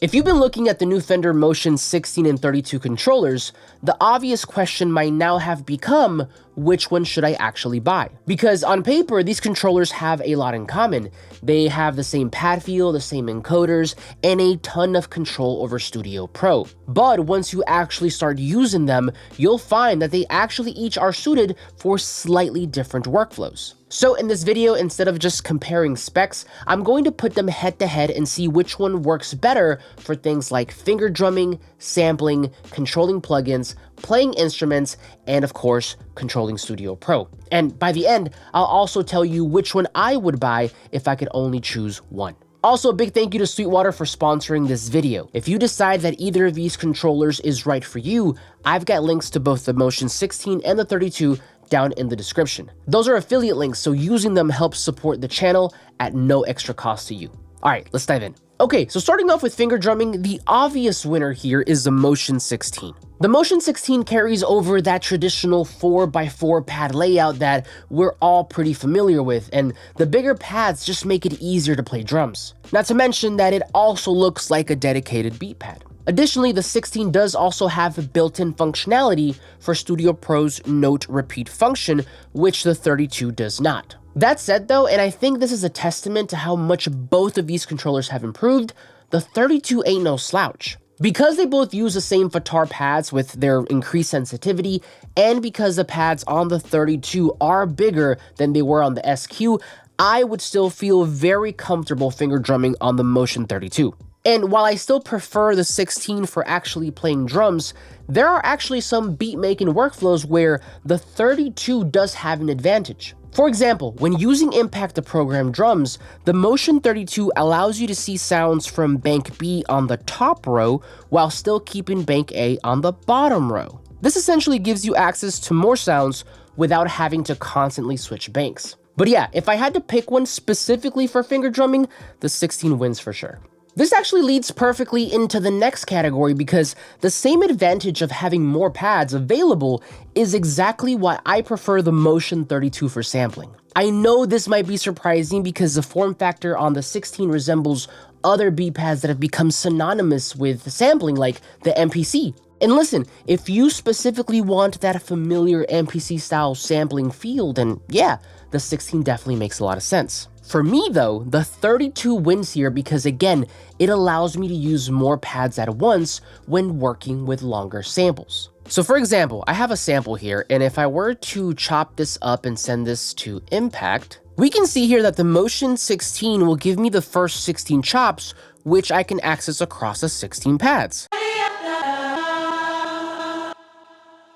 If you've been looking at the new Fender Motion 16 and 32 controllers, the obvious question might now have become, which one should I actually buy? Because on paper, these controllers have a lot in common. They have the same pad feel, the same encoders, and a ton of control over Studio Pro. But once you actually start using them, you'll find that they actually each are suited for slightly different workflows. So in this video, instead of just comparing specs, I'm going to put them head to head and see which one works better for things like finger drumming, sampling, controlling plugins, playing instruments, and of course, controlling Studio Pro. And by the end, I'll also tell you which one I would buy if I could only choose one. Also, a big thank you to Sweetwater for sponsoring this video. If you decide that either of these controllers is right for you, I've got links to both the Motion 16 and the 32 down in the description. Those are affiliate links, so using them helps support the channel at no extra cost to you. All right, let's dive in. Okay, so starting off with finger drumming, the obvious winner here is the Motion 16. The Motion 16 carries over that traditional 4x4 pad layout that we're all pretty familiar with, and the bigger pads just make it easier to play drums. Not to mention that it also looks like a dedicated beat pad. Additionally, the 16 does also have built-in functionality for Studio Pro's note repeat function, which the 32 does not. That said though, and I think this is a testament to how much both of these controllers have improved, the 32 ain't no slouch. Because they both use the same FTAR pads with their increased sensitivity, and because the pads on the 32 are bigger than they were on the SQ, I would still feel very comfortable finger drumming on the Motion 32. And while I still prefer the 16 for actually playing drums, there are actually some beat-making workflows where the 32 does have an advantage. For example, when using Impact to program drums, the Motion 32 allows you to see sounds from bank B on the top row while still keeping bank A on the bottom row. This essentially gives you access to more sounds without having to constantly switch banks. But yeah, if I had to pick one specifically for finger drumming, the 16 wins for sure. This actually leads perfectly into the next category because the same advantage of having more pads available is exactly why I prefer the Motion 32 for sampling. I know this might be surprising because the form factor on the 16 resembles other beat pads that have become synonymous with sampling like the MPC. And listen, if you specifically want that familiar MPC style sampling feel, then yeah, the 16 definitely makes a lot of sense. For me though, the 32 wins here because again, it allows me to use more pads at once when working with longer samples. So for example, I have a sample here, and if I were to chop this up and send this to Impact, we can see here that the Motion 16 will give me the first 16 chops, which I can access across the 16 pads.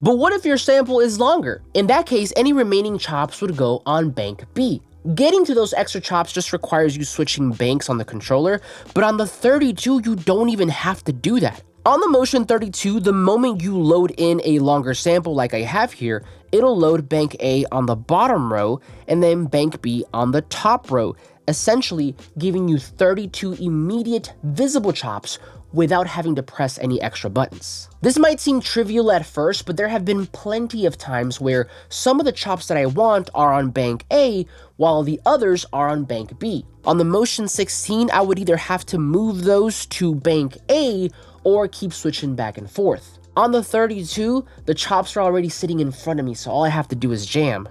But what if your sample is longer? In that case, any remaining chops would go on bank B. Getting to those extra chops just requires you switching banks on the controller, but on the 32, you don't even have to do that. On the Motion 32, the moment you load in a longer sample like I have here, it'll load bank A on the bottom row and then bank B on the top row, essentially giving you 32 immediate visible chops without having to press any extra buttons. This might seem trivial at first, but there have been plenty of times where some of the chops that I want are on bank A, while the others are on bank B. On the Motion 16, I would either have to move those to bank A or keep switching back and forth. On the 32, the chops are already sitting in front of me, so all I have to do is jam.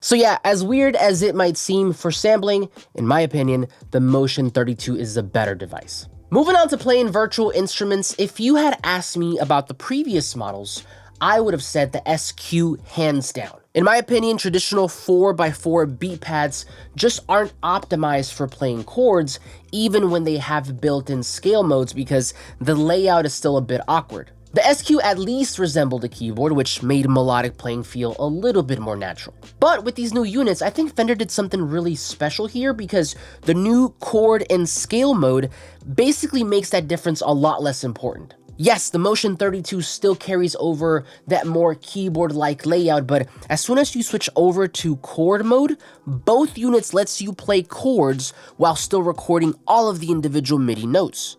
So yeah, as weird as it might seem for sampling, in my opinion, the Motion 32 is the better device. Moving on to playing virtual instruments, if you had asked me about the previous models, I would have said the SQ hands down. In my opinion, traditional 4x4 beat pads just aren't optimized for playing chords, even when they have built-in scale modes because the layout is still a bit awkward. The SQ at least resembled a keyboard, which made melodic playing feel a little bit more natural. But with these new units, I think Fender did something really special here because the new chord and scale mode basically makes that difference a lot less important. Yes, the Motion 32 still carries over that more keyboard-like layout, but as soon as you switch over to chord mode, both units lets you play chords while still recording all of the individual MIDI notes.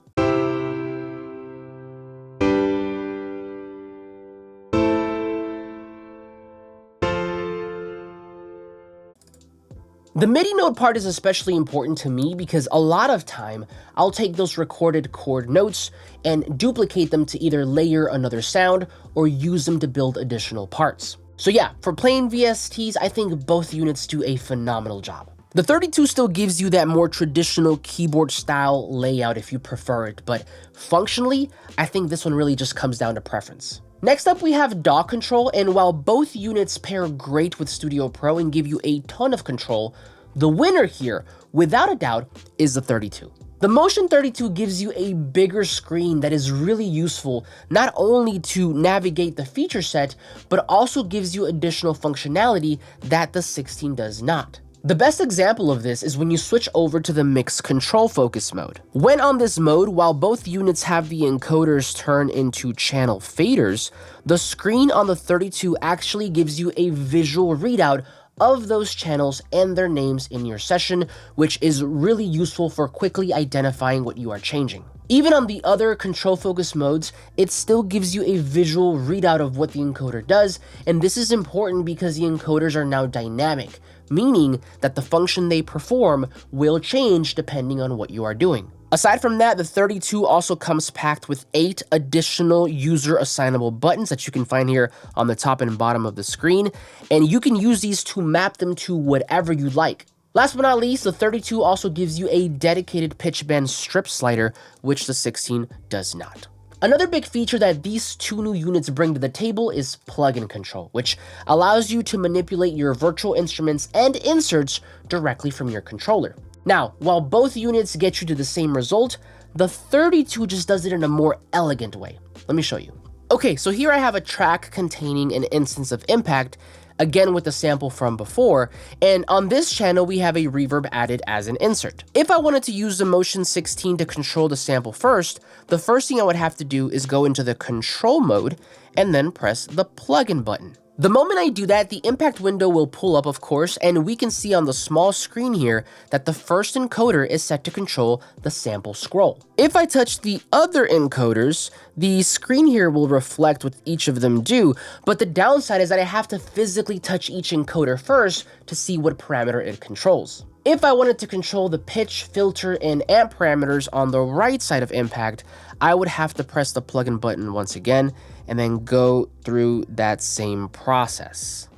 The MIDI note part is especially important to me because a lot of time I'll take those recorded chord notes and duplicate them to either layer another sound or use them to build additional parts. So yeah, for playing VSTs, I think both units do a phenomenal job. The 32 still gives you that more traditional keyboard style layout if you prefer it, but functionally, I think this one really just comes down to preference. Next up, we have DAW Control, and while both units pair great with Studio Pro and give you a ton of control, the winner here, without a doubt, is the 32. The Motion 32 gives you a bigger screen that is really useful not only to navigate the feature set, but also gives you additional functionality that the 16 does not. The best example of this is when you switch over to the mix control focus mode. When on this mode, while both units have the encoders turn into channel faders, the screen on the 32 actually gives you a visual readout of those channels and their names in your session, which is really useful for quickly identifying what you are changing. Even on the other control focus modes, it still gives you a visual readout of what the encoder does, and this is important because the encoders are now dynamic, meaning that the function they perform will change depending on what you are doing. Aside from that, the 32 also comes packed with 8 additional user assignable buttons that you can find here on the top and bottom of the screen, and you can use these to map them to whatever you like. Last but not least, the 32 also gives you a dedicated pitch bend strip slider, which the 16 does not. Another big feature that these two new units bring to the table is plugin control, which allows you to manipulate your virtual instruments and inserts directly from your controller. Now, while both units get you to the same result, the 32 just does it in a more elegant way. Let me show you. Okay, so here I have a track containing an instance of Impact, again with the sample from before, and on this channel we have a reverb added as an insert. If I wanted to use the Motion 16 to control the sample first, the first thing I would have to do is go into the control mode and then press the plugin button. The moment I do that, the impact window will pull up, of course, and we can see on the small screen here that the first encoder is set to control the sample scroll. If I touch the other encoders, the screen here will reflect what each of them do, but the downside is that I have to physically touch each encoder first to see what parameter it controls. If I wanted to control the pitch, filter, and amp parameters on the right side of Impact, I would have to press the plugin button once again, and then go through that same process.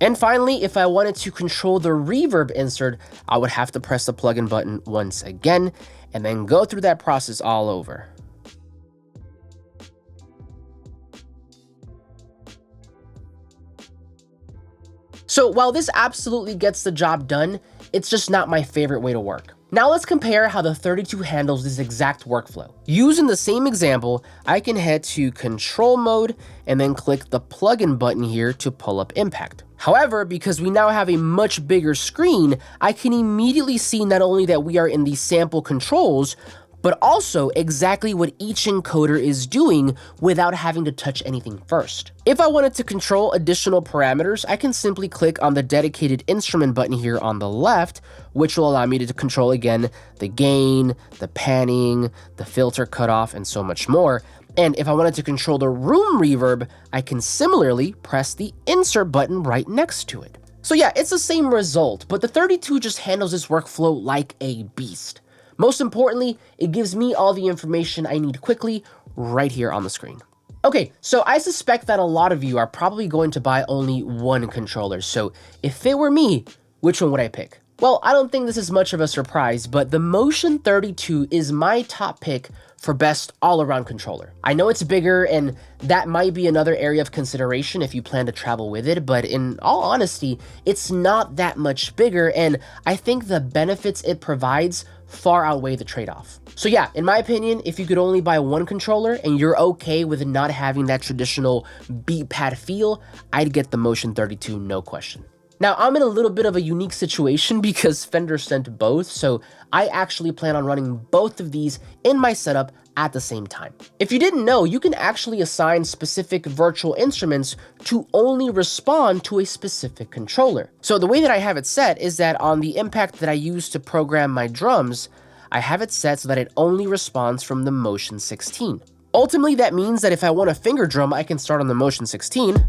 And finally, if I wanted to control the reverb insert, I would have to press the plugin button once again, and then go through that process all over. So while this absolutely gets the job done, it's just not my favorite way to work. Now let's compare how the 32 handles this exact workflow. Using the same example, I can head to control mode and then click the plugin button here to pull up Impact. However, because we now have a much bigger screen, I can immediately see not only that we are in the sample controls, but also exactly what each encoder is doing without having to touch anything first. If I wanted to control additional parameters, I can simply click on the dedicated instrument button here on the left, which will allow me to control again the gain, the panning, the filter cutoff, and so much more. And if I wanted to control the room reverb, I can similarly press the insert button right next to it. So yeah, it's the same result, but the 32 just handles this workflow like a beast. Most importantly, it gives me all the information I need quickly right here on the screen. Okay, so I suspect that a lot of you are probably going to buy only one controller, so if it were me, which one would I pick? Well, I don't think this is much of a surprise, but the Motion 32 is my top pick for best all-around controller. I know it's bigger, and that might be another area of consideration if you plan to travel with it, but in all honesty, it's not that much bigger, and I think the benefits it provides far outweigh the trade-off. So yeah, in my opinion, if you could only buy one controller and you're okay with not having that traditional beat pad feel, I'd get the Motion 32, no question. Now, I'm in a little bit of a unique situation because Fender sent both, so I actually plan on running both of these in my setup at the same time. If you didn't know, you can actually assign specific virtual instruments to only respond to a specific controller. So the way that I have it set is that on the Impact that I use to program my drums, I have it set so that it only responds from the Motion 16. Ultimately, that means that if I want a finger drum, I can start on the Motion 16,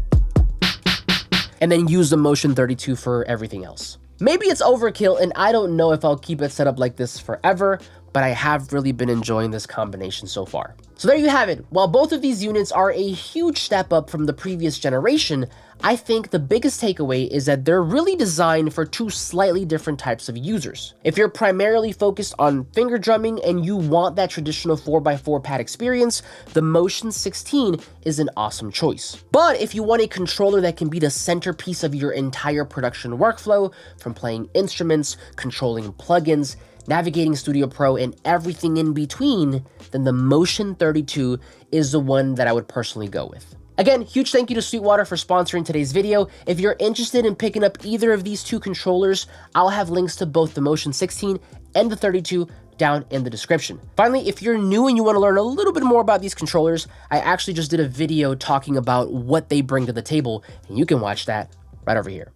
and then use the Motion 32 for everything else. Maybe it's overkill, and I don't know if I'll keep it set up like this forever, but I have really been enjoying this combination so far. So there you have it. While both of these units are a huge step up from the previous generation, I think the biggest takeaway is that they're really designed for two slightly different types of users. If you're primarily focused on finger drumming and you want that traditional 4x4 pad experience, the Motion 16 is an awesome choice. But if you want a controller that can be the centerpiece of your entire production workflow, from playing instruments, controlling plugins, navigating Studio Pro, and everything in between, then the Motion 32 is the one that I would personally go with. Again, huge thank you to Sweetwater for sponsoring today's video. If you're interested in picking up either of these two controllers, I'll have links to both the Motion 16 and the 32 down in the description. Finally, if you're new and you want to learn a little bit more about these controllers, I actually just did a video talking about what they bring to the table, and you can watch that right over here.